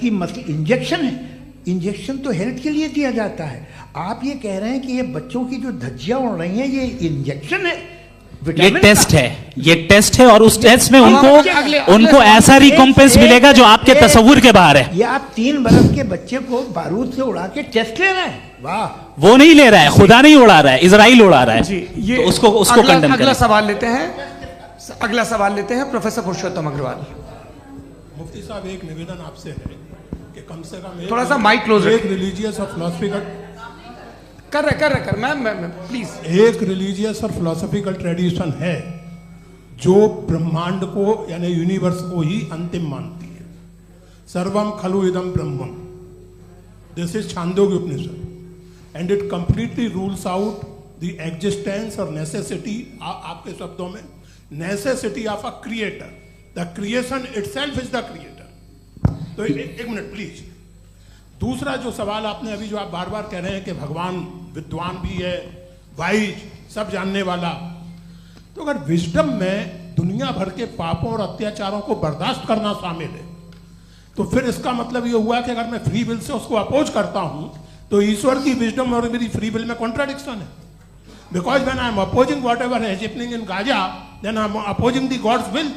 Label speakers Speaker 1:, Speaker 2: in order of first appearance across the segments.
Speaker 1: की इंजेक्शन है, इंजेक्शन तो हेल्थ के लिए दिया जाता है। आप ये कह रहे हैं कि ये बच्चों की जो धज्जियां उड़ रही हैं ये इंजेक्शन है,
Speaker 2: ये टेस्ट है, ये टेस्ट है, और उस टेस्ट में उनको ऐसा रिकॉम्पेंस मिलेगा जो आपके तस्वुर के बाहर है।
Speaker 1: ये आप 3 बरस के बच्चे को बारूद से उड़ा के टेस्ट ले रहे हैं? वाह,
Speaker 2: वो नहीं ले रहा है, खुदा नहीं उड़ा रहा है, इजराइल उड़ा रहा है
Speaker 3: जी। ये
Speaker 2: तो उसको कंडेम करें।
Speaker 3: अगला सवाल लेते हैं प्रोफेसर पुरुषोत्तम अग्रवाल।
Speaker 4: मुफ्ती साहब, एक निवेदन आपसे है कि कम से कम
Speaker 3: थोड़ा सा माइक क्लोज
Speaker 4: एक रिलीजियस और फिलोसफिकल
Speaker 3: कर मैम प्लीज।
Speaker 4: एक रिलीजियस और फिलोसफिकल ट्रेडिशन है जो ब्रह्मांड को यानी यूनिवर्स को ही अंतिम मानती है। सर्वम खलु इदम ब्रह्मम, this is Chandogya Upanishad, and it completely rules out the existence और नेसेसिटी, आपके शब्दों में necessity of a creator. The creation itself is the creator. तो एक मिनट प्लीज। दूसरा जो सवाल आपने अभी, जो आप बार बार कह रहे हैं कि भगवान विद्वान भी है, वाइज, सब जानने वाला, तो अगर विजडम में दुनिया भर के पापों और अत्याचारों को बर्दाश्त करना शामिल है, तो फिर इसका मतलब ये हुआ कि अगर मैं फ्री विल से उसको अपोज करता हूं तो ईश्वर की विजडम और मेरी फ्री विल में कॉन्ट्राडिक्शन है। Because when I am opposing whatever is happening in Gaza, then I am opposing the God's will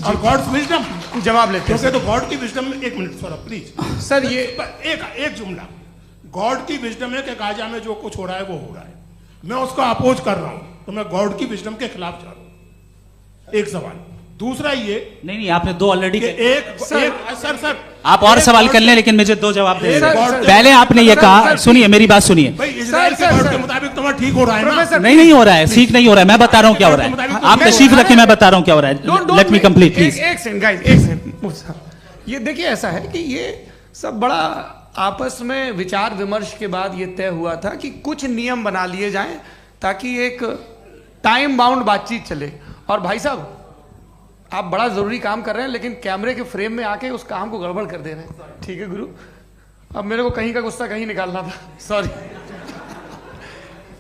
Speaker 4: और गॉड्स विजडम।
Speaker 3: जवाब लेते हैं
Speaker 4: तो गॉड की विजडम में, एक मिनट सर प्लीज
Speaker 3: सर, ये
Speaker 4: एक जुमला, गॉड की विजडम है कि गाजा में जो कुछ हो रहा है वो हो रहा है, मैं उसका अपोज कर रहा हूं, तो मैं गॉड की विजडम के खिलाफ जा रहा हूं। एक सवाल। दूसरा ये
Speaker 2: नहीं, आपने 2 ऑलरेडी।
Speaker 4: सर
Speaker 2: आप और सवाल कर लें, लेकिन मुझे 2 जवाब दे। पहले आपने ये कहा, सुनिए मेरी बात सुनिए।
Speaker 4: इजराइल के गॉड के मुताबिक तुम्हारा ठीक हो रहा है ना?
Speaker 2: नहीं हो रहा है, ठीक नहीं हो रहा है। मैं बता रहा हूँ क्या हो रहा है, आप तशरीफ रखिए, मैं बता रहा हूँ क्या हो रहा है। Let me complete please.
Speaker 3: एक सेकंड। ये देखिए, ऐसा है कि ये सब बड़ा आपस में विचार विमर्श के बाद ये तय हुआ था कि कुछ नियम बना लिए जाएं ताकि एक टाइम बाउंड बातचीत चले। और भाई साहब, आप बड़ा जरूरी काम कर रहे हैं, लेकिन कैमरे के फ्रेम में आके उस काम को गड़बड़ कर दे रहे हैं। ठीक है गुरु, अब मेरे को कहीं का गुस्सा कहीं निकालना था, सॉरी।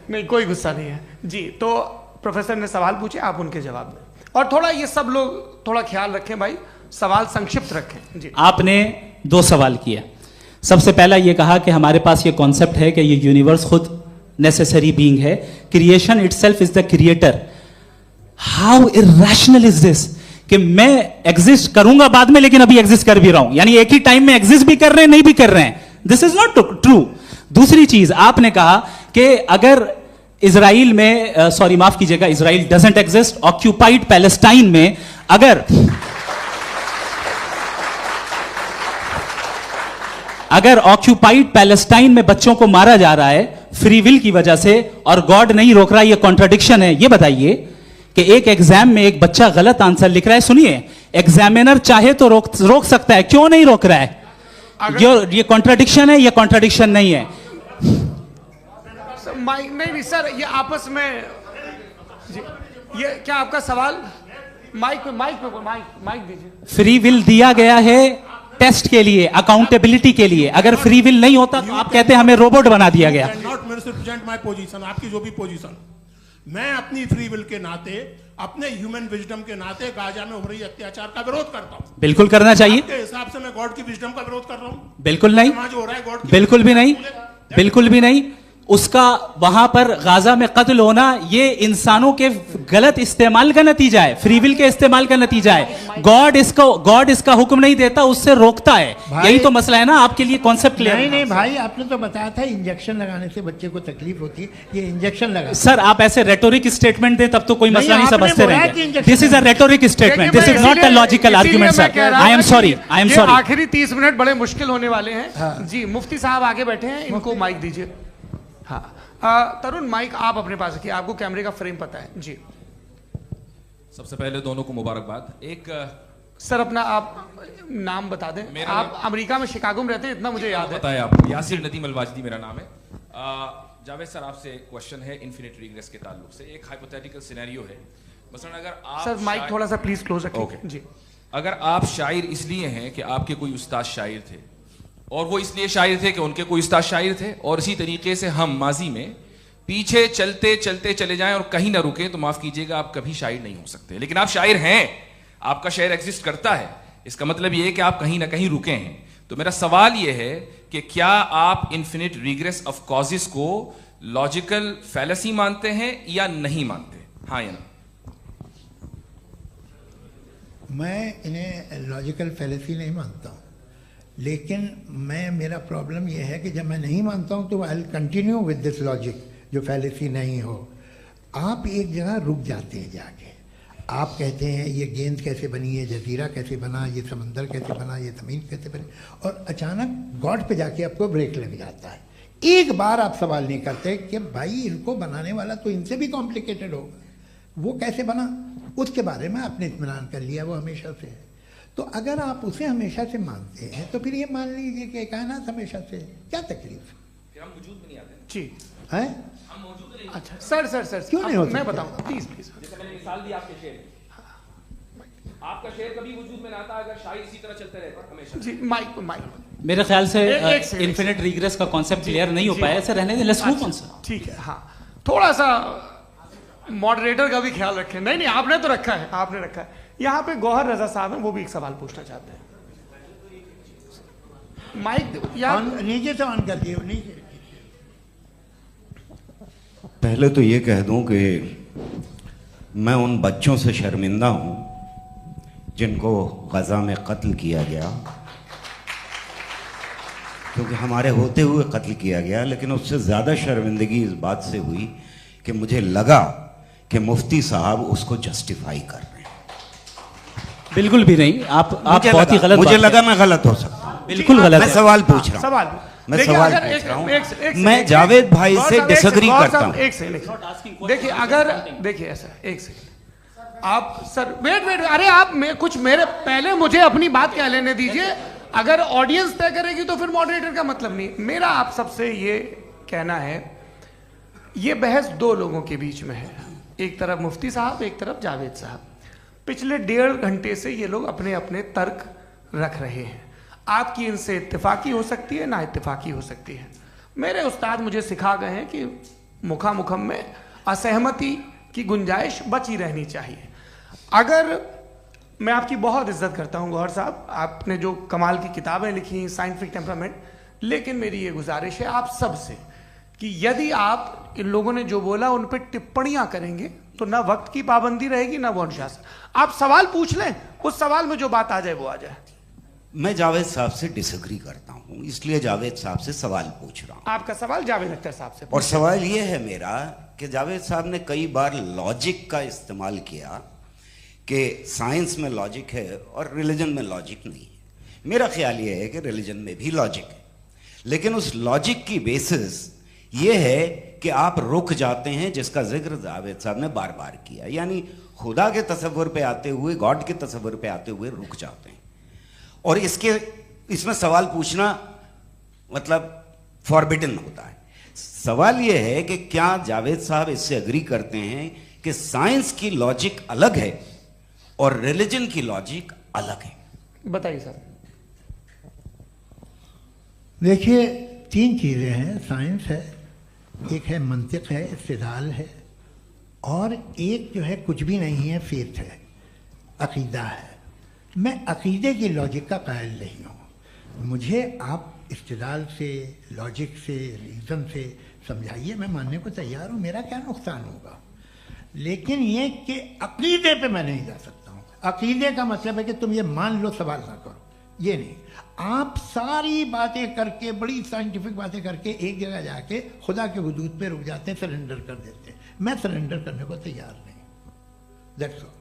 Speaker 3: नहीं, कोई गुस्सा नहीं है जी। तो प्रोफेसर ने सवाल पूछे, आप उनके जवाब दें, और थोड़ा ये सब लोग थोड़ा ख्याल रखें भाई, सवाल संक्षिप्त रखें जी।
Speaker 2: आपने 2 सवाल किया। सबसे पहला ये कहा कि हमारे पास ये कॉन्सेप्ट है कि ये यूनिवर्स खुद नेसेसरी बीइंग है, creation itself is the creator. How irrational is this कि मैं एग्जिस्ट करूंगा बाद में, लेकिन अभी एग्जिस्ट कर भी रहा हूं, यानी एक ही टाइम में एग्जिस्ट भी कर रहे हैं, नहीं भी कर रहे हैं। This is not true. दूसरी चीज, आपने कहा कि अगर इजराइल में, सॉरी माफ कीजिएगा, Israel doesn't exist, occupied Palestine में अगर ऑक्यूपाइड पैलेस्टाइन में बच्चों को मारा जा रहा है फ्री विल की वजह से और गॉड नहीं रोक रहा, ये कॉन्ट्रडिक्शन है। ये बताइए कि एक एग्जाम में एक बच्चा गलत आंसर लिख रहा है, सुनिए, एग्जामिनर चाहे तो रोक सकता है, क्यों नहीं रोक रहा है? ये कॉन्ट्रडिक्शन है, ये कॉन्ट्रडिक्शन नहीं है।
Speaker 3: नहीं सर, ये आपस में जी, ये क्या आपका सवाल? माइक दीजिए।
Speaker 2: फ्री विल दिया गया है टेस्ट के लिए, अकाउंटेबिलिटी के लिए। अगर फ्री विल नहीं होता तो आप कहते हैं हमें रोबोट बना दिया गया।
Speaker 4: नॉट मिसरिप्रेजेंट माय पोजीशन, आपकी जो भी पोजीशन, मैं अपनी फ्री विल के नाते, अपने ह्यूमन विजडम के नाते गाजा में हो रही अत्याचार का विरोध करता हूं।
Speaker 2: बिल्कुल करना चाहिए।
Speaker 4: आपके हिसाब से मैं गॉड की विजडम का विरोध कर रहा हूं?
Speaker 2: बिल्कुल नहीं,
Speaker 4: जो हो रहा है गॉड की,
Speaker 2: बिल्कुल भी नहीं, बिल्कुल भी नहीं। उसका वहां पर गाजा में कत्ल होना ये इंसानों के गलत इस्तेमाल का नतीजा है, फ्री विल के इस्तेमाल का नतीजा है। गॉड इसका हुक्म नहीं देता, उससे रोकता है। यही तो मसला है ना, आपके लिए कॉन्सेप्ट क्लियर?
Speaker 1: नहीं भाई, आपने तो बताया था इंजेक्शन लगाने से बच्चे को तकलीफ होती है, ये इंजेक्शन लगा।
Speaker 2: सर आप ऐसे रेटोरिक स्टेटमेंट दें तब तो कोई मसला नहीं समझते रहेंगे। This is a rhetoric statement, this is not a logical argument sir. I am sorry.
Speaker 3: आखिरी 30 मिनट बड़े मुश्किल होने वाले हैं जी। मुफ्ती साहब आगे बैठे हैं, इनको माइक दीजिए। हाँ तरुण, माइक आप अपने पास रखिए, आपको कैमरे का फ्रेम पता है जी।
Speaker 5: सबसे पहले दोनों को मुबारकबाद। एक
Speaker 3: सर अपना आप नाम बता दें। आप अमेरिका में शिकागो में रहते हैं, इतना मुझे याद है।
Speaker 5: बताया आपको, यासिर नदीम अलवाजदी मेरा नाम है। जावेद सर, आपसे एक क्वेश्चन है इन्फिनिट रिग्रेस के ताल्लुक से। एक हाइपोथेटिकल सिनेरियो है, मसलन अगर आप
Speaker 3: सर माइक थोड़ा सा प्लीज क्लोज रखिए जी।
Speaker 5: अगर आप शायर इसलिए हैं कि आपके कोई उस्ताद शायर थे, और वो इसलिए शायर थे कि उनके कोई उस्ताद शायर थे, और इसी तरीके से हम माजी में पीछे चलते चलते चले जाएं और कहीं ना रुके, तो माफ कीजिएगा आप कभी शायर नहीं हो सकते। लेकिन आप शायर हैं, आपका शेर एग्जिस्ट करता है, इसका मतलब ये है कि आप कहीं ना कहीं रुके हैं। तो मेरा सवाल यह है कि क्या आप इन्फिनिट रिग्रेस ऑफ कॉजेस को लॉजिकल फैलेसी मानते हैं या नहीं मानते? हाँ या ना?
Speaker 1: मैं इन्हें लॉजिकल फैलेसी नहीं मानता हूँ, लेकिन मेरा प्रॉब्लम यह है कि जब मैं नहीं मानता हूँ तो I will continue with this logic जो फैलेसी नहीं हो। आप एक जगह रुक जाते हैं जाके, आप कहते हैं ये गेंद कैसे बनी, ये जजीरा कैसे बना, ये समंदर कैसे बना, ये ज़मीन कैसे बनी, और अचानक गॉड पे जाके आपको ब्रेक लग जाता है। एक बार आप सवाल नहीं करते कि भाई इनको बनाने वाला तो इनसे भी कॉम्प्लिकेटेड होगा, वो कैसे बना, उसके बारे में आपने इत्मीनान कर लिया, वो हमेशा से है। तो अगर आप उसे हमेशा से मानते हैं तो फिर ये मान लीजिए कि कायनात हमेशा से है, क्या तकलीफ
Speaker 3: फिर हम वजूद में नहीं आते जी
Speaker 1: है?
Speaker 3: हम मौजूद नहीं। अच्छा सर
Speaker 1: क्यों नहीं हो
Speaker 3: मैं
Speaker 1: सकते?
Speaker 3: बताऊंगा प्लीज
Speaker 5: जैसे मैंने मिसाल दी आपके शेर, आपका शेर कभी वजूद में ना आता अगर शायद इसी तरह चलते रहता हमेशा।
Speaker 3: जी माइक
Speaker 2: मेरे ख्याल से
Speaker 3: एक सेकंड,
Speaker 2: इन्फिनिट रिग्रेस का कॉन्सेप्ट क्लियर नहीं हो पाया, ऐसे रहने दें, लेट्स मूव ऑन सर।
Speaker 3: ठीक है। हाँ, थोड़ा सा मॉडरेटर का भी ख्याल रखें। नहीं आपने तो रखा है, आपने रखा है। यहाँ पे गौहर रजा साहब हैं, वो भी एक सवाल पूछना चाहते हैं। माइक यार
Speaker 1: नीचे से ऑन कर दिए नीचे।
Speaker 6: पहले तो ये कह दूं कि मैं उन बच्चों से शर्मिंदा हूं जिनको गजा में कत्ल किया गया, क्योंकि हमारे होते हुए कत्ल किया गया। लेकिन उससे ज़्यादा शर्मिंदगी इस बात से हुई कि मुझे लगा कि मुफ्ती साहब उसको जस्टिफाई कर रहे हैं।
Speaker 2: बिल्कुल भी नहीं, आप बहुत ही गलत,
Speaker 6: मुझे लगा मैं गलत हो सकता हूं।
Speaker 2: बिल्कुल गलत
Speaker 6: मैं
Speaker 2: है।
Speaker 6: सवाल पूछ रहा हूं,
Speaker 3: सवाल
Speaker 6: मैं
Speaker 3: देखिए,
Speaker 6: सवाल
Speaker 3: अगर
Speaker 6: पूछ रहा हूं।
Speaker 3: एक
Speaker 6: मैं जावेद भाई से डिसएग्री करता हूं।
Speaker 3: एक सेकंड देखिए, अगर देखिए ऐसा, एक सेकंड आप सर वेट अरे आप कुछ मेरे पहले मुझे अपनी बात कह लेने दीजिए। अगर ऑडियंस तय करेगी तो फिर मॉडरेटर का मतलब नहीं। मेरा आप सबसे ये कहना है, ये बहस दो लोगों के बीच में है, एक तरफ मुफ्ती साहब, एक तरफ जावेद साहब। पिछले 1.5 घंटे से ये लोग अपने अपने तर्क रख रहे हैं। आपकी इनसे इत्तेफाकी हो सकती है, ना इत्तेफाकी हो सकती है। मेरे उस्ताद मुझे सिखा गए हैं कि मुखामुखम में असहमति की गुंजाइश बची रहनी चाहिए। अगर मैं आपकी बहुत इज्जत करता हूं गौहर साहब, आपने जो कमाल की किताबें लिखी, साइंटिफिक टेम्परामेंट, लेकिन मेरी ये गुजारिश है आप सबसे कि यदि आप इन लोगों ने जो बोला उन पर टिप्पणियां करेंगे तो ना वक्त की पाबंदी रहेगी, ना वो अनुशासन। आप सवाल पूछ लें, उस सवाल में जो बात आ जाए वो आ जाए।
Speaker 6: मैं जावेद साहब से डिसएग्री करता हूं, इसलिए जावेद साहब से सवाल पूछ रहा हूं।
Speaker 3: आपका सवाल जावेद अख्तर साहब से।
Speaker 6: और सवाल यह है मेरा कि जावेद साहब ने कई बार लॉजिक का इस्तेमाल किया कि साइंस में लॉजिक है और रिलीजन में लॉजिक नहीं है। मेरा ख्याल यह है कि रिलीजन में भी लॉजिक है, लेकिन उस लॉजिक की बेसिस यह है कि आप रुक जाते हैं, जिसका जिक्र जावेद साहब ने बार बार किया, यानी खुदा के तसव्वुर पे आते हुए, गॉड के तसव्वुर पे आते हुए रुक जाते हैं। और इसमें सवाल पूछना मतलब फॉरबिडन होता है। सवाल यह है कि क्या जावेद साहब इससे एग्री करते हैं कि साइंस की लॉजिक अलग है और रिलीजन की लॉजिक अलग है?
Speaker 3: बताइए सर।
Speaker 1: देखिए, 3 चीज़ें हैं, साइंस है, एक है मंतिक है, इस्तिदलाल है, और एक जो है कुछ भी नहीं है, फेथ है, अकीदा है। मैं अकीदे की लॉजिक का कायल नहीं हूँ। मुझे आप इस्तिदलाल से, लॉजिक से, रीज़न से समझाइए, मैं मानने को तैयार हूँ, मेरा क्या नुकसान होगा। लेकिन ये कि अकीदे पे मैं नहीं जा सकता हूँ। अकीदे का मतलब है कि तुम ये मान लो, सवाल ना करो, ये नहीं। आप सारी बातें करके, बड़ी साइंटिफिक बातें करके एक जगह जाके खुदा के हुदूद पे रुक जाते हैं, सरेंडर कर देते हैं। मैं सरेंडर करने को तैयार नहीं। दैट्स ऑल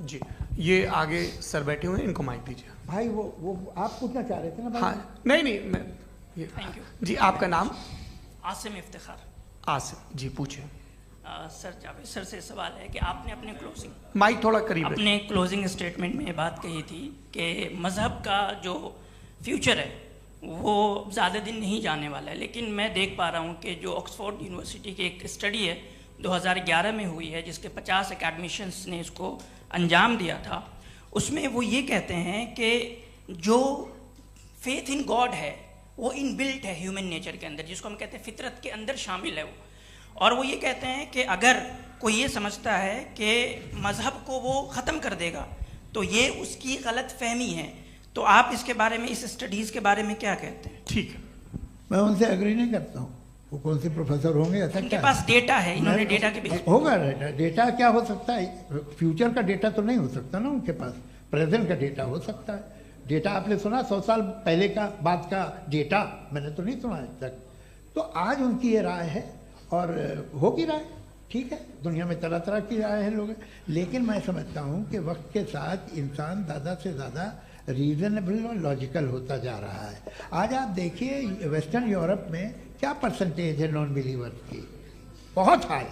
Speaker 3: जी। ये आगे सर बैठे हुए हैं, इनको माइक दीजिए।
Speaker 1: भाई। वो आप पूछना चाह रहे थे ना भाई?
Speaker 3: हाँ, नहीं मैं
Speaker 7: थैंक यू
Speaker 3: जी। आपका नाम?
Speaker 7: आसिम इफ्तिखार।
Speaker 3: आसिम जी, पूछिए।
Speaker 7: सर, जावेद सर से सवाल है कि आपने अपने क्लोजिंग
Speaker 3: माइक थोड़ा करीब रखिए।
Speaker 7: अपने क्लोजिंग स्टेटमेंट में बात कही थी कि मज़हब का जो फ्यूचर है वो ज़्यादा दिन नहीं जाने वाला है। लेकिन मैं देख पा रहा हूँ कि जो ऑक्सफोर्ड यूनिवर्सिटी की एक स्टडी है 2011 में हुई है, जिसके 50 एकेडमिशियंस ने इसको अंजाम दिया था, उसमें वो ये कहते हैं कि जो फेथ इन गॉड है वो इनबिल्ट है ह्यूमन नेचर के अंदर, जिसको हम कहते हैं फितरत के अंदर शामिल है वो। और वो ये कहते हैं कि अगर कोई ये समझता है कि मज़हब को वो ख़त्म कर देगा तो ये उसकी गलत फहमी है। तो आप इसके बारे में, इस स्टडीज़ के बारे में क्या कहते हैं?
Speaker 3: ठीक है,
Speaker 1: मैं उनसे एग्री नहीं करता हूँ। वो कौन से प्रोफेसर होंगे, ऐसा
Speaker 7: उनके
Speaker 1: क्या
Speaker 7: पास डेटा है, इन्होंने डेटा के बेस
Speaker 1: होगा? डेटा क्या हो सकता है? फ्यूचर का डेटा तो नहीं हो सकता ना उनके पास, प्रेजेंट का डेटा हो सकता है। डेटा आपने सुना 100 साल पहले का बाद का डेटा? मैंने तो नहीं सुना आज तक। तो आज उनकी ये राय है और होगी राय, ठीक है। दुनिया में तरह तरह की राय है लोग, लेकिन मैं समझता हूँ कि वक्त के साथ इंसान ज़्यादा से ज़्यादा रीजनेबल और लॉजिकल होता जा रहा है। आज आप देखिए वेस्टर्न यूरोप में क्या परसेंटेज है नॉन बिलीवर्स की, बहुत हाई।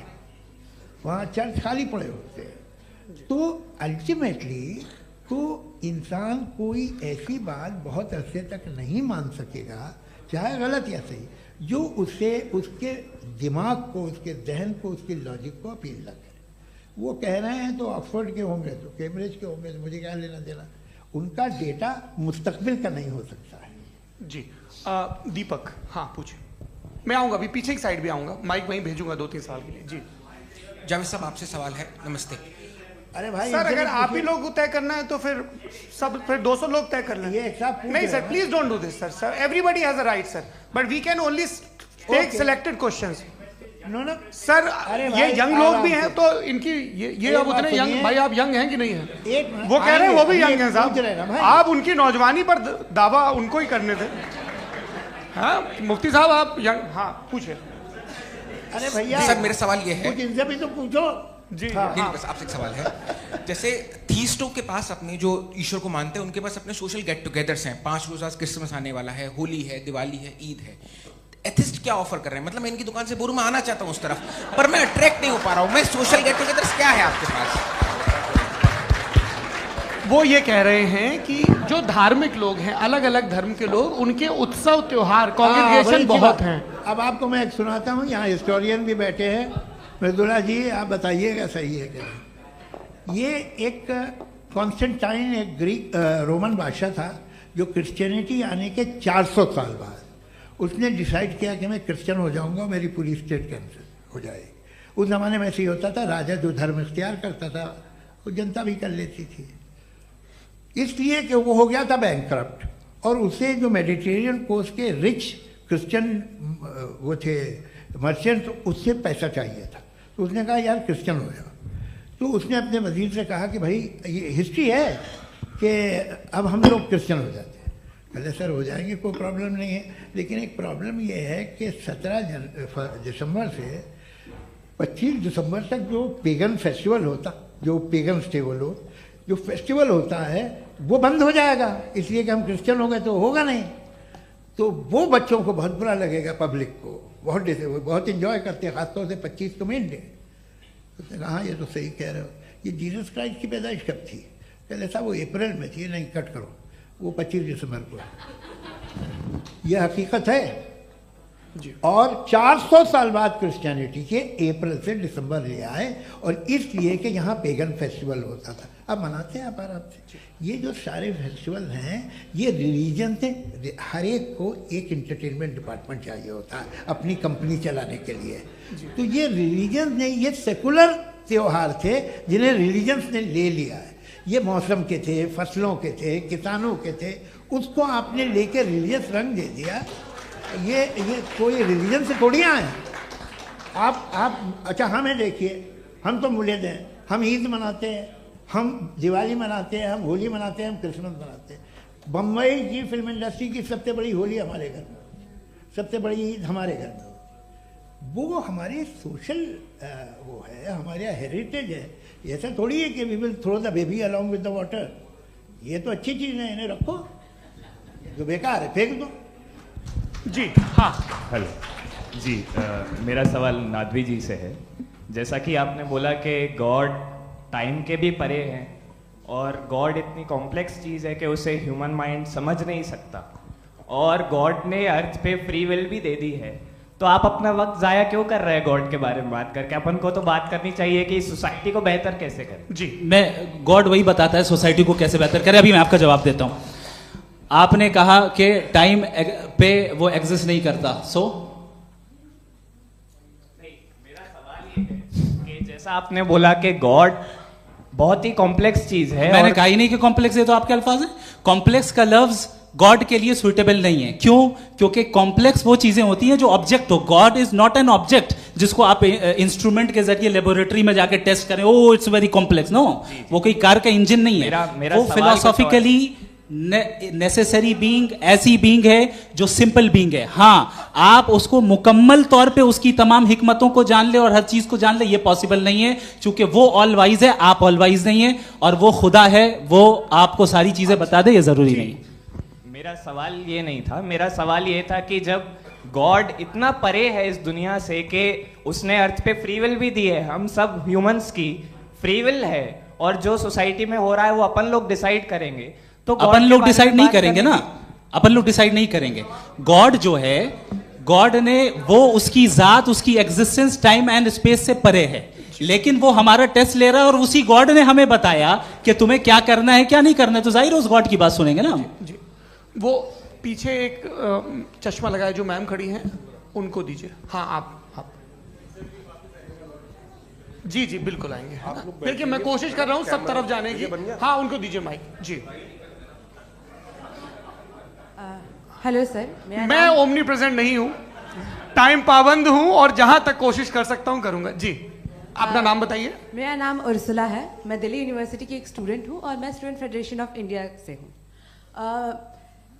Speaker 1: वहाँ चर्च खाली पड़े होते हैं। तो अल्टीमेटली तो इंसान कोई ऐसी बात बहुत अरसे तक नहीं मान सकेगा, चाहे गलत या सही, जो उसे, उसके दिमाग को, उसके जहन को, उसके लॉजिक को अपील न करे। वो कह रहे हैं तो ऑक्सफोर्ड के होंगे तो कैम्ब्रिज के होंगे, तो मुझे क्या लेना देना। उनका डेटा मुस्तकबिल का नहीं हो सकता है।
Speaker 3: जी दीपक, हाँ पूछिए। मैं आऊँगा, अभी पीछे की साइड भी आऊँगा, माइक वहीं भेजूंगा 2-3 साल के लिए। जी
Speaker 8: जावेद साहब, आपसे सवाल है। नमस्ते।
Speaker 1: अरे भाई
Speaker 3: सर, अगर आप ही लोग तय करना है तो फिर 200 लोग तय कर लें।
Speaker 1: ये एक साथ
Speaker 3: नहीं sir, please don't do this sir. Everybody has a right sir, but we can only take selected questions.
Speaker 1: No
Speaker 3: sir, ये यंग लोग भी हैं तो इनकी ये अब उतने
Speaker 1: सुनिए।
Speaker 3: यंग, भाई आप यंग हैं कि नहीं हैं?
Speaker 1: एक मिनट,
Speaker 3: वो कह रहे हैं वो भी
Speaker 1: आइए,
Speaker 3: यंग हैं
Speaker 1: पूछ रहे हैं ना
Speaker 3: साहब,
Speaker 1: भाई।
Speaker 3: आप उनकी नौजवानी पर दावा उनको ही करने थे। हाँ मुफ्ती साहब, आप यंग, हाँ पूछे।
Speaker 1: अरे भैया
Speaker 8: सर मेरा सवाल ये है,
Speaker 1: कुछ इनसे भी तो पूछो।
Speaker 3: जी
Speaker 8: नहीं बस आपसे एक सवाल है। जैसे थीस्टों के पास अपने जो ईश्वर को मानते हैं उनके पास अपने सोशल गेट टुगेदर्स हैं। 5 रोज़ आज क्रिसमस आने वाला है, होली है, दिवाली है, ईद है। एथिस्ट क्या ऑफर कर रहे हैं? मतलब मैं इनकी दुकान से बोलूं मैं आना चाहता हूं उस तरफ, पर मैं अट्रैक्ट नहीं हो पा रहा हूं। मैं सोशल गेट टुगेदर्स क्या है आपके पास?
Speaker 3: वो ये कह रहे हैं कि जो धार्मिक लोग हैं, अलग अलग धर्म के लोग, उनके उत्सव त्योहार, कॉन्ग्रेगेशन बहुत हैं।
Speaker 1: अब आपको मैं एक सुनाता हूँ, यहाँ हिस्टोरियन भी बैठे हैं। मृदुला जी आप बताइएगा सही है क्या? ये एक कॉन्स्टेंटाइन, एक ग्रीक रोमन बादशाह था जो क्रिश्चियनिटी आने के 400 साल बाद उसने डिसाइड किया कि मैं क्रिश्चियन हो जाऊंगा, मेरी पूरी स्टेट कैंसिल हो जाएगी। उस ज़माने में ऐसे ही होता था, राजा जो धर्म इख्तियार करता था वो जनता भी कर लेती थी। इसलिए कि वो हो गया था बैंकक्रप्ट, और उसे जो मेडिटेरियन कोस्ट के रिच क्रिश्चियन वो थे मर्चेंट, उससे पैसा चाहिए था। तो उसने कहा यार क्रिश्चियन हो जाओ। तो उसने अपने वजीर से कहा कि भाई ये हिस्ट्री है कि अब हम लोग क्रिश्चियन हो जाते हैं। कहले सर हो जाएंगे, कोई प्रॉब्लम नहीं है, लेकिन एक प्रॉब्लम ये है कि 17 दिसंबर से 25 दिसंबर तक जो पेगन फेस्टिवल होता, जो पेगन्स थे वो लोग, जो फेस्टिवल होता है वो बंद हो जाएगा, इसलिए कि हम क्रिश्चियन हो गए तो होगा नहीं। तो वो बच्चों को बहुत बुरा लगेगा, पब्लिक को बहुत इंजॉय करते हैं, खासतौर से 25 को मेन डे। उसने कहा हाँ ये तो सही कह रहे हो, ये जीसस क्राइस्ट की पैदाइश कब थी? कहले साहब वो अप्रैल में थी। नहीं कट करो, वो 25 दिसंबर को है। यह हकीकत है जी। और 400 साल बाद क्रिश्चियनिटी के अप्रैल से दिसंबर ले आए, और इसलिए कि यहाँ पेगन फेस्टिवल होता था। अब मनाते हैं आप आराम से। ये जो सारे फेस्टिवल हैं ये रिलीजन से, हर एक को एक इंटरटेनमेंट डिपार्टमेंट चाहिए होता है अपनी कंपनी चलाने के लिए। तो ये रिलीजन ने, ये सेकुलर त्यौहार थे जिन्हें रिलीजन्स ने ले लिया है। ये मौसम के थे, फसलों के थे, किसानों के थे, उसको आपने लेके रिलीजियस रंग दे दिया। ये कोई रिलीजन से थोड़ी आए आप। अच्छा हमें देखिए, हम तो मुल्द हैं, हम ईद मनाते हैं, हम दिवाली मनाते हैं, हम होली मनाते हैं, हम क्रिसमस मनाते हैं। बम्बई की फिल्म इंडस्ट्री की सबसे बड़ी होली हमारे घर में, सबसे बड़ी ईद हमारे घर में। वो हमारे सोशल वो है, हमारा हेरिटेज है। ऐसा थोड़ी है कि we will throw the baby along with the water. ये तो अच्छी चीज़ है, इन्हें रखो, जो बेकार है फेंक दो।
Speaker 3: जी हाँ
Speaker 9: हेलो जी, मेरा सवाल नादवी जी से है। जैसा कि आपने बोला कि गॉड टाइम के भी परे हैं, और गॉड इतनी कॉम्प्लेक्स चीज़ है कि उसे ह्यूमन माइंड समझ नहीं सकता, और गॉड ने अर्थ पे फ्री विल भी दे दी है। तो आप अपना वक्त ज़ाया क्यों कर रहे हैं गॉड के बारे में बात करके? अपन को तो बात करनी चाहिए कि सोसाइटी को बेहतर कैसे करें।
Speaker 3: जी
Speaker 2: मैं, गॉड वही बताता है सोसाइटी को कैसे बेहतर करे। अभी मैं आपका जवाब देता हूँ। आपने कहा कि टाइम पे वो एग्जिस्ट नहीं करता,
Speaker 9: नहीं, मेरा सवाल ये है कि जैसा आपने बोला कि गॉड बहुत ही कॉम्प्लेक्स चीज है।
Speaker 2: मैंने
Speaker 9: और
Speaker 2: कहा ही नहीं कि कॉम्प्लेक्स है, तो आपके अल्फाज है। कॉम्प्लेक्स का लफ्ज गॉड के लिए सुइटेबल नहीं है। क्यों? क्योंकि कॉम्प्लेक्स वो चीजें होती हैं जो ऑब्जेक्ट हो। God is not an object जिसको आप इंस्ट्रूमेंट के जरिए लेबोरेटरी में जाके टेस्ट करें, oh it's very complex. No, वो कोई कार का इंजन नहीं है।
Speaker 9: मेरा
Speaker 2: वो
Speaker 9: सवाल
Speaker 2: फिलोसॉफिकली नेसेसरी बीइंग ऐसी बीइंग है जो सिंपल बीइंग है। हाँ, आप उसको मुकम्मल तौर पे उसकी तमाम हिकमतों को जान ले और हर चीज को जान ले, ये पॉसिबल नहीं है, क्योंकि वो ऑल वाइज है, आप ऑल वाइज नहीं है, और वो खुदा है, वो आपको सारी चीजें बता दे, ये जरूरी नहीं।
Speaker 9: मेरा सवाल ये नहीं था, मेरा सवाल ये था कि जब गॉड इतना परे है इस दुनिया से कि उसने अर्थ पे फ्री विल भी दी है, हम सब ह्यूमंस की फ्री विल है, और जो सोसाइटी में हो रहा है वो अपन लोग डिसाइड करेंगे, तो
Speaker 2: अपन लोग डिसाइड नहीं करेंगे ना, अपन लोग डिसाइड नहीं करेंगे। गॉड जो है, गॉड ने वो उसकी जात, उसकी एग्जिस्टेंस टाइम एंड स्पेस से परे है, लेकिन वो हमारा टेस्ट ले रहा है और उसी गॉड ने हमें बताया कि तुम्हें क्या करना है क्या नहीं करना है, तो जाहिर है उस गॉड की बात सुनेंगे ना हम।
Speaker 3: जी, वो पीछे एक चश्मा लगाया जो मैम खड़ी हैं, उनको दीजिए। हाँ, आप जी जी बिल्कुल आएंगे। देखिए मैं कोशिश कर रहा हूँ सब तरफ जाने की। हाँ, उनको दीजिए माइक। जी,
Speaker 10: हेलो सर,
Speaker 3: मैं ओमनी प्रेजेंट नहीं हूँ, टाइम पाबंद हूँ, और जहां तक कोशिश कर सकता हूँ करूंगा। जी, अपना नाम बताइए।
Speaker 10: मेरा नाम उर्सुला है, मैं दिल्ली यूनिवर्सिटी की एक स्टूडेंट हूँ और मैं स्टूडेंट फेडरेशन ऑफ इंडिया से हूँ।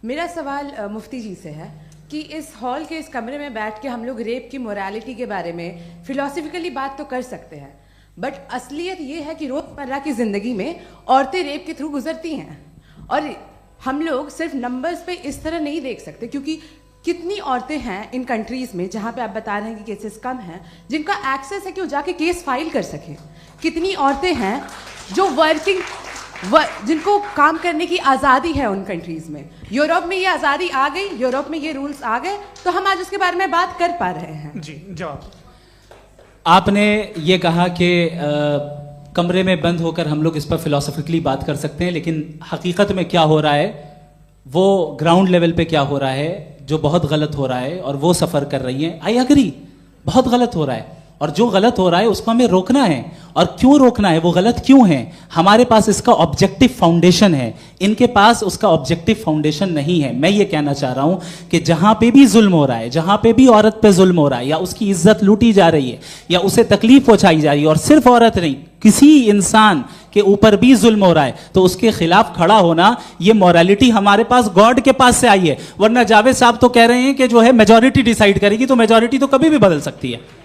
Speaker 10: मेरा सवाल मुफ्ती जी से है कि इस हॉल के इस कमरे में बैठ के हम लोग रेप की मोरालिटी के बारे में फिलोसफिकली बात तो कर सकते हैं, बट असलियत ये है कि रोजमर्रा की जिंदगी में औरतें रेप के थ्रू गुजरती हैं, और हम लोग सिर्फ नंबर्स पे इस तरह नहीं देख सकते, क्योंकि कितनी औरतें हैं इन कंट्रीज में जहां पे आप बता रहे हैं कि केसेस कम हैं, जिनका एक्सेस है कि वो जाके केस फाइल कर सके। कितनी औरतें हैं जो जिनको काम करने की आज़ादी है उन कंट्रीज में। यूरोप में ये आज़ादी आ गई, यूरोप में ये रूल्स आ गए, तो हम आज उसके बारे में बात कर पा रहे हैं।
Speaker 3: जी, जवाब।
Speaker 2: आपने ये कहा कि कमरे में बंद होकर हम लोग इस पर फिलोसफिकली बात कर सकते हैं, लेकिन हकीकत में क्या हो रहा है, वो ग्राउंड लेवल पे क्या हो रहा है, जो बहुत गलत हो रहा है, और वो सफ़र कर रही हैं। आई अग्री, बहुत गलत हो रहा है, और जो गलत हो रहा है उसको हमें रोकना है। और क्यों रोकना है, वो गलत क्यों है? हमारे पास इसका ऑब्जेक्टिव फाउंडेशन है, इनके पास उसका ऑब्जेक्टिव फाउंडेशन नहीं है। मैं ये कहना चाह रहा हूं कि जहां पे भी जुल्म हो रहा है, जहां पे भी औरत पे जुल्म हो रहा है, या उसकी इज्जत लूटी जा रही है, या उसे तकलीफ पहुंचाई जा रही है, और सिर्फ औरत नहीं, किसी इंसान के ऊपर भी जुल्म हो रहा है, तो उसके खिलाफ खड़ा होना, ये मॉरलिटी हमारे पास गॉड के पास से आई है। वरना जावेद साहब तो कह रहे हैं कि जो है मेजॉरिटी डिसाइड करेगी, तो मेजॉरिटी तो कभी भी बदल सकती है।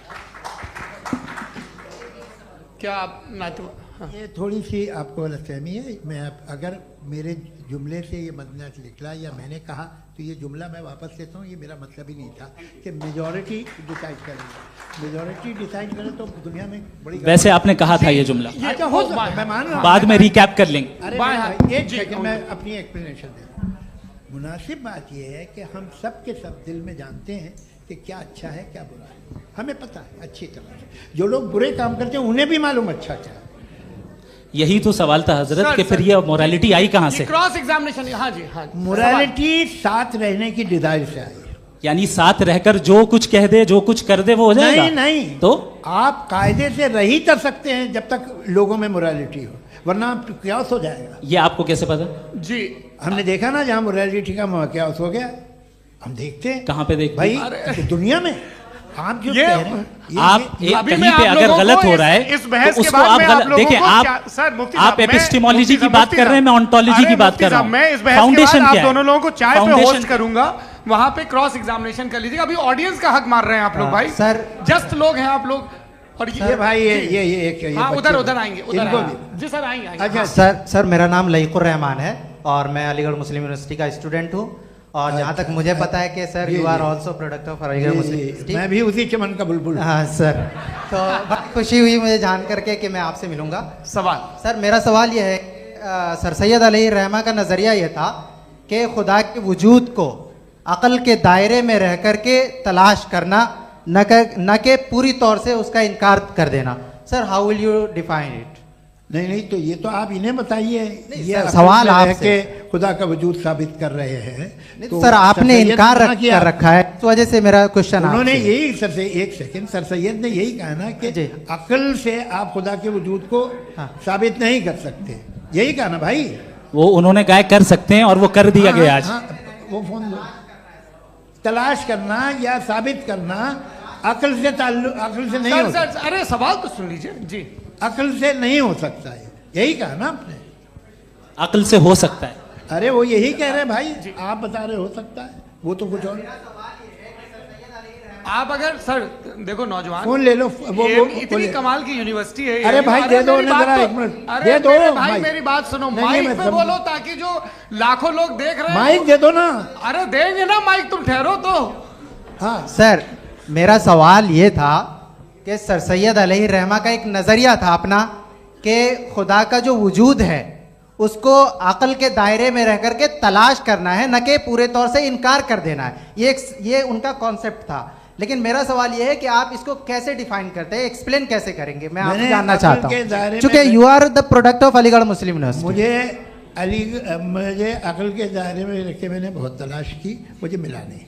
Speaker 3: क्या आप हाँ।
Speaker 1: ये थोड़ी सी आपको गलतफहमी है। मैं अगर मेरे जुमले से ये मदना निकला या मैंने कहा, तो ये जुमला मैं वापस लेता हूँ। ये मेरा मतलब ही नहीं था कि मेजॉरिटी डिसाइड करेगी। मेजॉरिटी डिसाइड करे तो दुनिया में बड़ी, वैसे
Speaker 2: आपने कहा था ये जुमला।
Speaker 1: अच्छा, हो सकता है, मैं मान रहा हूँ,
Speaker 2: बाद में रिकैप कर लेंगे।
Speaker 1: अरे एक सेकंड, मैं अपनी एक्सप्लेनेशन देता हूँ। मुनासिब बात यह है कि हम सब के सब दिल में जानते हैं कि क्या अच्छा है क्या बुरा है, हमें पता है अच्छी तरह से। जो लोग बुरे काम करते हैं उन्हें भी मालूम अच्छा क्या है।
Speaker 2: यही तो सवाल था हजरत, कि फिर ये मोरालिटी आई कहां से?
Speaker 3: Cross examination. हाँ जी, हाँ।
Speaker 1: मोरालिटी साथ रहने की डिजायर से आई, यानी
Speaker 2: साथ रहकर जो कुछ कह दे, जो कुछ कर दे, वो हो जाएगा।
Speaker 1: नहीं, तो आप कायदे से रह ही कर सकते हैं जब तक लोगों में मोरालिटी हो, वरना क्यास हो जाएगा।
Speaker 2: ये आपको कैसे पता?
Speaker 3: जी,
Speaker 1: हमने देखा ना, जहां मोरालिटी का क्यास हो गया, हम देखते हैं।
Speaker 2: कहां पे देखते
Speaker 1: भाई? दुनिया में। आप जो कह रहे हैं,
Speaker 2: आप कहीं पे अगर गलत हो रहा है,
Speaker 3: इस बहस
Speaker 2: तो
Speaker 3: के
Speaker 2: उसको
Speaker 3: बाद
Speaker 2: आप देखिए, आप एपिस्टेमोलॉजी की बात कर रहे हैं, मैं ऑन्टोलॉजी की बात कर रहा हूं।
Speaker 3: मैं इस बहस के बाद आप दोनों लोगों को चाय पे होस्ट करूंगा, वहां पे क्रॉस एग्जामिनेशन कर लीजिएगा। अभी ऑडियंस का हक मार रहे हैं आप लोग भाई,
Speaker 1: सर
Speaker 3: जस्ट लोग हैं आप लोग। और ये
Speaker 1: भाई ये
Speaker 3: उधर आएंगे, जी सर आएंगे।
Speaker 11: अच्छा सर, मेरा नाम लईकुर रहमान है और मैं अलीगढ़ मुस्लिम यूनिवर्सिटी का स्टूडेंट हूँ, और जहाँ तक मुझे पता है कि sir you are also product of Aligarh Muslim University.
Speaker 1: मैं भी उसी चमन का बुलबुल।
Speaker 11: हाँ सर, तो बड़ी खुशी हुई मुझे जान करके कि मैं आपसे मिलूंगा।
Speaker 3: सवाल
Speaker 11: सर, मेरा सवाल यह है, सर सैयद अलैहिर्रहमा का नज़रिया यह था कि खुदा के वजूद को अक़ल के दायरे में रह कर के तलाश करना, न कि पूरी तौर से उसका इनकार कर देना। Sir, how will you define it?
Speaker 1: नहीं तो ये तो आप इन्हें बताइए। ये
Speaker 11: सर, सवाल
Speaker 1: अक्ल से
Speaker 11: आपसे।
Speaker 1: रह के खुदा का वजूद साबित कर रहे हैं।
Speaker 11: तो सर आपने
Speaker 1: सर
Speaker 11: इनकार
Speaker 1: सैयद ने किया।
Speaker 11: कर रखा है, इस वजह से मेरा क्वेश्चन
Speaker 1: उन्होंने
Speaker 11: आपसे।
Speaker 1: यही सर से एक सेकंड, सर सैयद ने यही कहा ना कि
Speaker 11: जी।
Speaker 1: अक्ल से आप खुदा के वजूद को साबित नहीं कर सकते, यही कहा ना भाई।
Speaker 2: वो उन्होंने कहा कर सकते हैं और वो कर दिया गया आज।
Speaker 1: वो फोन दो। तलाश करना या साबित करना अक्ल से अक्ल से नहीं हो
Speaker 3: सर
Speaker 1: सकता।
Speaker 3: अरे सवाल तो सुन लीजिए जी।
Speaker 1: अक्ल से नहीं हो सकता है, यही कहा ना आपने।
Speaker 2: अक्ल से हो सकता है।
Speaker 1: अरे वो यही कह रहे हैं भाई, आप बता रहे हो सकता है, वो तो कुछ और।
Speaker 3: आप अगर सर देखो नौजवान
Speaker 1: फोन ले लो, वो
Speaker 3: इतनी कमाल की यूनिवर्सिटी है।
Speaker 1: अरे भाई दे दो
Speaker 3: मेरी
Speaker 1: ना
Speaker 3: बात
Speaker 1: जरा
Speaker 3: तो-
Speaker 1: एक मिनट,
Speaker 3: अरे
Speaker 1: दे दो
Speaker 3: मेरे भाई
Speaker 1: माइक।
Speaker 3: मेरी बात सुनो,
Speaker 1: नहीं,
Speaker 3: माइक
Speaker 1: मैं
Speaker 3: पे
Speaker 1: समझ-
Speaker 3: बोलो ताकि जो लाखों लोग देख रहे हैं
Speaker 1: माइक दे दो ना।
Speaker 3: अरे देंगे ना माइक, तुम ठहरो तो।
Speaker 1: हाँ
Speaker 11: सर मेरा सवाल ये था कि सर सैयद अलैहि रहमा का एक नज़रिया था अपना कि खुदा का जो वजूद है उसको अक्ल के दायरे में रह करके तलाश करना है, न कि पूरे तौर से इनकार कर देना है। ये उनका कॉन्सेप्ट था। लेकिन मेरा सवाल ये है कि आप इसको कैसे डिफाइन करते हैं, एक्सप्लेन कैसे करेंगे, मैं आपसे
Speaker 1: मैंने
Speaker 11: जानना
Speaker 1: अक्ल
Speaker 11: चाहता
Speaker 1: के दायरे
Speaker 11: हूँ,
Speaker 1: में
Speaker 11: क्योंकि you are the product of Aligarh Muslim University.
Speaker 1: मुझे अक्ल के दायरे में रख के मैंने बहुत तलाश की, मुझे मिला नहीं।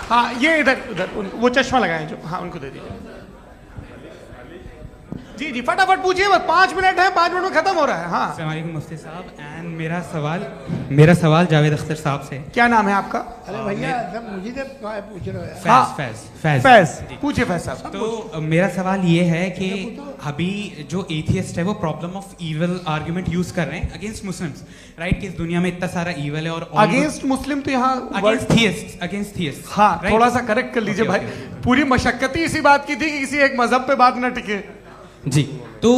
Speaker 3: हाँ ये इधर उधर वो चश्मा लगाए जो, हाँ उनको दे दीजिए। जी जी फटाफट पूछिए, बस 5 मिनट है, 5 मिनट में खत्म हो रहा है। हाँ
Speaker 12: अस्सलाम वालेकुम मुफ्ती साहब। एंड मेरा सवाल जावेद अख्तर साहब से।
Speaker 3: क्या नाम है आपका?
Speaker 1: अरे भैया सब मुझे तो पूछ रहे हो यार।
Speaker 12: फैज
Speaker 3: पूछिए फैज साहब।
Speaker 12: तो मेरा सवाल ये है कि अभी जो एथियस्ट है वो problem of evil argument use कर रहे हैं अगेंस्ट मुस्लिम्स, राइट? कि इस दुनिया में इतना सारा इविल है और
Speaker 3: अगेंस्ट मुस्लिम तो यहाँ
Speaker 12: अगेंस्ट थियस्ट।
Speaker 3: हाँ थोड़ा सा करेक्ट कर लीजिए भाई। पूरी मशक्कत ही इसी बात की थी कि किसी एक मजहब पे बात ना टिके।
Speaker 12: जी तो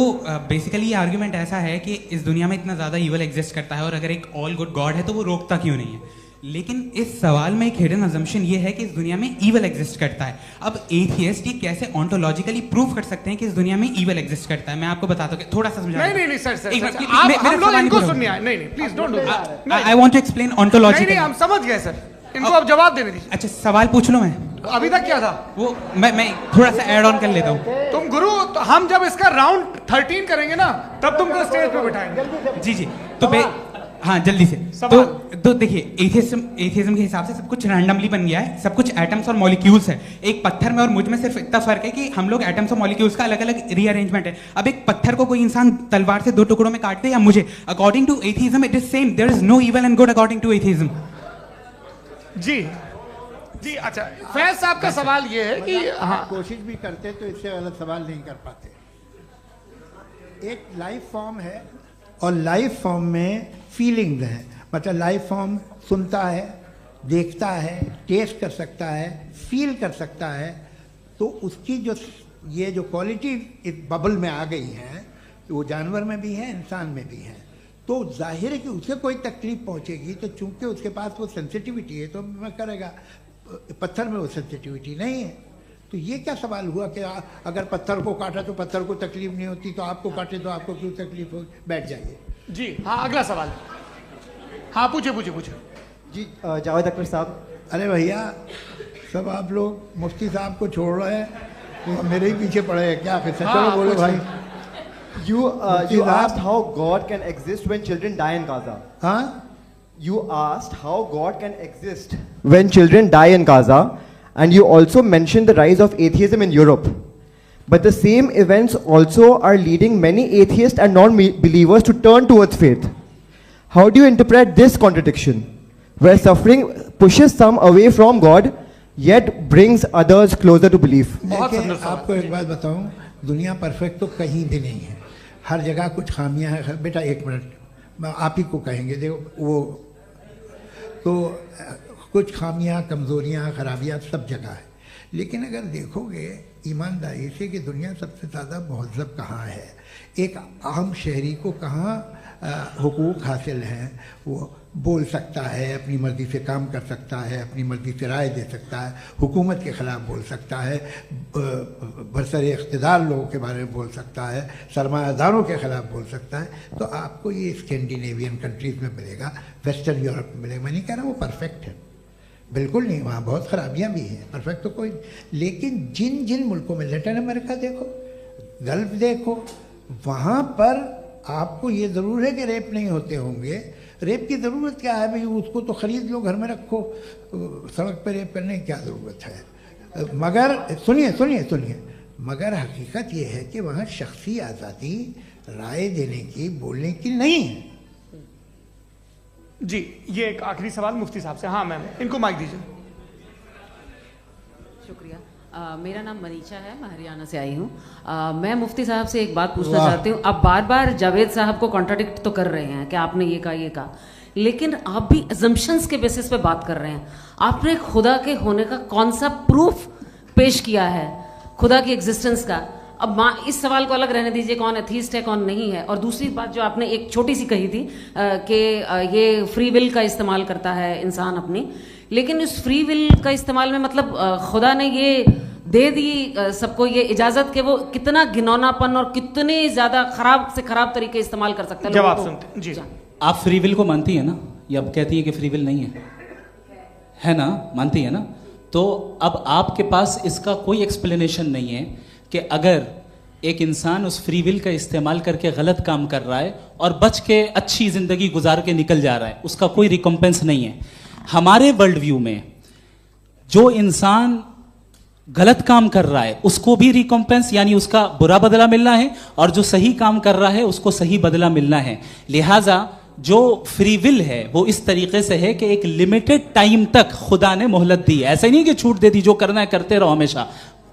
Speaker 12: बेसिकली ये आर्गुमेंट ऐसा है कि इस दुनिया में इतना ज्यादा इविल एग्जिस्ट करता है और अगर एक ऑल गुड गॉड है तो वो रोकता क्यों नहीं है? लेकिन इस सवाल में एक हिडन अजम्पशन ये है कि इस दुनिया में ईवल एग्जिस्ट करता है। अब एथियस्ट ये कैसे ऑन्टोलॉजिकली प्रूव कर सकते हैं कि इस दुनिया में ईवल एग्जिस्ट करता है? मैं आपको बताता हूँ, थोड़ा सा समझा।
Speaker 3: नहीं सर हम लोग इनको सुनने आए। नहीं please don't do.
Speaker 12: I want to explain ontologically.
Speaker 3: नहीं हम समझ गए सर, इनको अब जवाब देने दीजिए।
Speaker 12: अच्छा सवाल पूछ लो। मैं
Speaker 3: अभी तक क्या था
Speaker 12: वो मैं थोड़ा सा ऐड ऑन कर लेता हूँ।
Speaker 3: तुम गुरु तो हम जब इसका राउंड 13 करेंगे ना तब तुमको स्टेज पे बिठाएंगे।
Speaker 12: जी तो हाँ जल्दी से। तो देखिए एथियज्म के हिसाब से सब कुछ रैंडमली बन गया है, सब कुछ एटम्स और मॉलिक्यूल्स है। एक पत्थर में और मुझ में सिर्फ इतना फर्क है कि हम लोग एटम्स और मॉलिक्यूल्स का अलग अलग रीअरेंजमेंट है। अब एक पत्थर को कोई इंसान तलवार से 2 टुकड़ों में काट दे या मुझे, according to atheism it is same. There is no evil and good according to atheism.
Speaker 3: जी अच्छा फैज साहब का सवाल ये है कि हाँ
Speaker 1: कोशिश भी करते तो इससे गलत सवाल नहीं कर पाते। एक लाइफ फॉर्म है और लाइफ फॉर्म में फीलिंग्स हैं, मतलब लाइफ फॉर्म सुनता है, देखता है, टेस्ट कर सकता है, फील कर सकता है। तो उसकी ये जो क्वालिटी इस बबल में आ गई है वो जानवर में भी है, इंसान में भी है। तो जाहिर है कि उसे कोई तकलीफ पहुंचेगी, तो चूंकि उसके पास वो सेंसिटिविटी है तो मैं करेगा। पत्थर में वो सेंसिटिविटी नहीं है। तो ये क्या सवाल हुआ कि अगर पत्थर को काटा तो पत्थर को तकलीफ नहीं होती, तो आपको काटे तो आपको क्यों तकलीफ हो? बैठ जाइए।
Speaker 3: जी हाँ अगला सवाल। हाँ पूछे
Speaker 13: जी जावेद अख्तर साहब।
Speaker 1: अरे भैया सब आप लोग मुफ्ती साहब को छोड़ रहे हैं, मेरे ही पीछे पड़े हैं क्या? फिर चलो बोलो भाई।
Speaker 13: You asked how God can exist when children die in Gaza.
Speaker 1: हाँ?
Speaker 13: You asked how God can exist when children die in Gaza, and you also mentioned the rise of atheism in Europe. But the same events also are leading many atheists and non-believers to turn towards faith. How do you interpret this contradiction, where suffering pushes some away from God, yet brings others closer to belief?
Speaker 1: देखिए आपको एक बात बताऊं, दुनिया perfect तो कहीं भी नहीं है, हर जगह कुछ खामियां हैं। बेटा एक मिनट आप ही को कहेंगे, देखो वो तो कुछ खामियां, कमज़ोरियां, खराबियां सब जगह है। लेकिन अगर देखोगे ईमानदारी से कि दुनिया सबसे ज़्यादा महज़ब कहाँ है, एक आम शहरी को कहाँ हुकूक हासिल हैं, वो बोल सकता है, अपनी मर्ज़ी से काम कर सकता है, अपनी मर्ज़ी से राय दे सकता है, हुकूमत के ख़िलाफ़ बोल सकता है, बरसरे इक़्तिदार लोगों के बारे में बोल सकता है, सरमायादारों के ख़िलाफ़ बोल सकता है। तो आपको ये स्कैंडिनेवियन कंट्रीज़ में मिलेगा, वेस्टर्न यूरोप में मिलेगा। मैं नहीं कह रहा वो परफेक्ट है, बिल्कुल नहीं, वहाँ बहुत ख़राबियाँ भी हैं, परफेक्ट तो कोई। लेकिन जिन जिन मुल्कों में, लैटिन अमेरिका देखो, गल्फ देखो, वहाँ पर आपको ये ज़रूर है कि रेप नहीं होते होंगे। रेप की ज़रूरत क्या है भाई? उसको तो ख़रीद लो, घर में रखो, सड़क पर रेप करने की क्या ज़रूरत है? मगर सुनिए सुनिए सुनिए, मगर हकीकत ये है कि वहाँ शख्सी आज़ादी राय देने की, बोलने की नहीं है।
Speaker 3: जी, ये एक आखिरी सवाल मुफ्ती साहब से। हाँ मैम, इनको माइक दीजिए।
Speaker 14: शुक्रिया। मेरा नाम मनीषा है, मैं हरियाणा से आई हूँ। मैं मुफ्ती साहब से एक बात पूछना चाहती हूँ। आप बार बार जावेद साहब को कॉन्ट्राडिक्ट तो कर रहे हैं कि आपने ये कहा, लेकिन आप भी अजम्पशंस के बेसिस पे बात कर रहे हैं। आपने खुदा के होने का कौन सा प्रूफ पेश किया है, खुदा की एग्जिस्टेंस का? अब इस सवाल को अलग रहने दीजिए, कौन एथीस्ट है कौन नहीं है। और दूसरी बात जो आपने एक छोटी सी कही थी कि ये फ्री विल का इस्तेमाल करता है इंसान अपनी, लेकिन उस फ्री विल का इस्तेमाल में मतलब खुदा ने ये दे दी सबको ये इजाजत कि वो कितना घिनौनापन और कितने ज्यादा खराब से खराब तरीके इस्तेमाल कर सकते हैं।
Speaker 3: जवाब सुनते जी।
Speaker 2: आप फ्री विल को मानती है ना, या अब कहती है कि फ्री विल नहीं है ना? मानती है ना? तो अब आपके पास इसका कोई एक्सप्लेनेशन नहीं है कि अगर एक इंसान उस फ्री विल का इस्तेमाल करके गलत काम कर रहा है और बच के अच्छी जिंदगी गुजार के निकल जा रहा है, उसका कोई रिकम्पेंस नहीं है। हमारे वर्ल्ड व्यू में जो इंसान गलत काम कर रहा है उसको भी रिकम्पेंस यानी उसका बुरा बदला मिलना है, और जो सही काम कर रहा है उसको सही बदला मिलना है। लिहाजा जो फ्री विल है वो इस तरीके से है कि एक लिमिटेड टाइम तक खुदा ने मोहलत दी है। ऐसा नहीं कि छूट दे दी, जो करना है करते रहो हमेशा।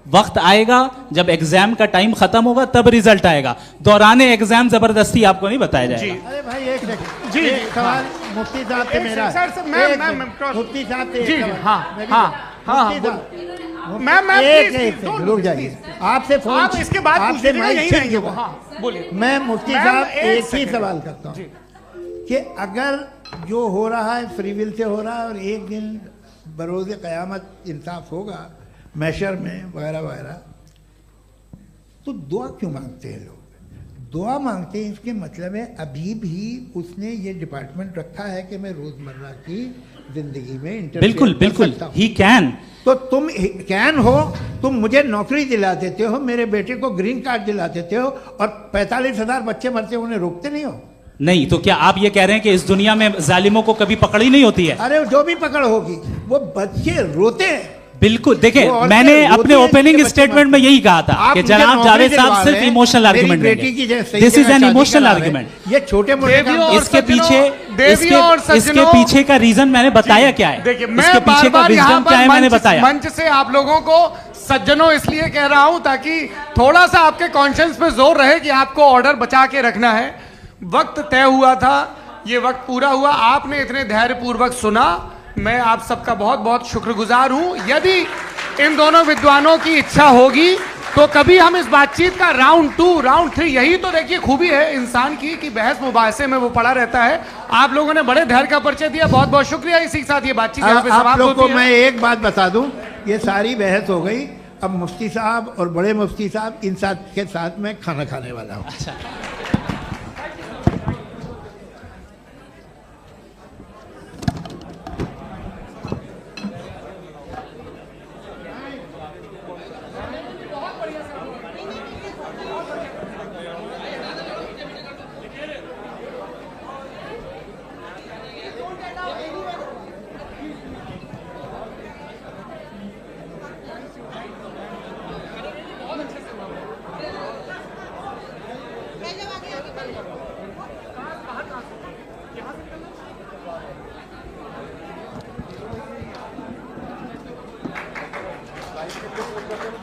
Speaker 2: वक्त आएगा जब एग्जाम का टाइम खत्म होगा तब रिजल्ट आएगा, दौराने एग्जाम जबरदस्ती आपको नहीं बताया जाएगा।
Speaker 1: अरे भाई एक सेकंड जी, सवाल मुफ्ती साहब से मेरा, मुफ्ती साहब से रुक जाइए, आपसे फोन,
Speaker 3: आप इसके बाद
Speaker 1: आपसे
Speaker 3: यही रहेंगे वो। हाँ बोलिए।
Speaker 1: मैं मुफ्ती साहब एक ही सवाल करता हूँ कि अगर जो हो रहा है फ्री विल से हो रहा है और एक दिन बरोज़ क़यामत इंसाफ होगा मैशर में वगैरह वगैरह, तो दुआ क्यों मांगते हैं लोग? दुआ मांगते हैं इसके मतलब है अभी भी उसने ये डिपार्टमेंट रखा है कि मैं रोजमर्रा की जिंदगी में
Speaker 2: बिल्कुल बिल्कुल ही कैन।
Speaker 1: तो तुम कैन हो, तुम मुझे नौकरी दिला देते हो, मेरे बेटे को ग्रीन कार्ड दिला देते हो, और 45,000 बच्चे मरते उन्हें रोकते नहीं हो।
Speaker 2: नहीं तो क्या आप ये कह रहे हैं कि इस दुनिया में जालिमों को कभी पकड़ ही नहीं होती है?
Speaker 1: अरे जो भी पकड़ होगी वो बच्चे रोते हैं।
Speaker 2: बिल्कुल, देखिए मैंने अपने ओपनिंग स्टेटमेंट में यही कहा था कि जनाब जावेद साहब सिर्फ इमोशनल आर्गुमेंट देंगे। This is an emotional argument.
Speaker 1: ये छोटे मोटे
Speaker 2: इसके पीछे का रीजन मैंने बताया क्या है, इसके पीछे का विजडम क्या है मैंने बताया।
Speaker 3: मंच से आप लोगों को सज्जनों इसलिए कह रहा हूं ताकि थोड़ा सा आपके कॉन्शियंस पे जोर रहे कि आपको ऑर्डर बचा के रखना है। वक्त तय हुआ था, ये वक्त पूरा हुआ, आपने इतने धैर्यपूर्वक सुना, मैं आप सबका बहुत बहुत शुक्रगुजार हूं। यदि इन दोनों विद्वानों की इच्छा होगी तो कभी हम इस बातचीत का राउंड 2, राउंड 3, यही तो देखिए खूबी है इंसान की कि बहस मुबाहसे में वो पड़ा रहता है। आप लोगों ने बड़े धैर्य का परिचय दिया, बहुत बहुत शुक्रिया। इसी के साथ ये बातचीत यहाँ पे समाप्त होती है।
Speaker 1: मैं एक बात बता दूं, ये सारी बहस हो गई, अब मुफ्ती साहब और बड़े मुफ्ती साहब इन के साथ में खाना खाने वाला हूँ।
Speaker 2: अच्छा
Speaker 3: Thank you.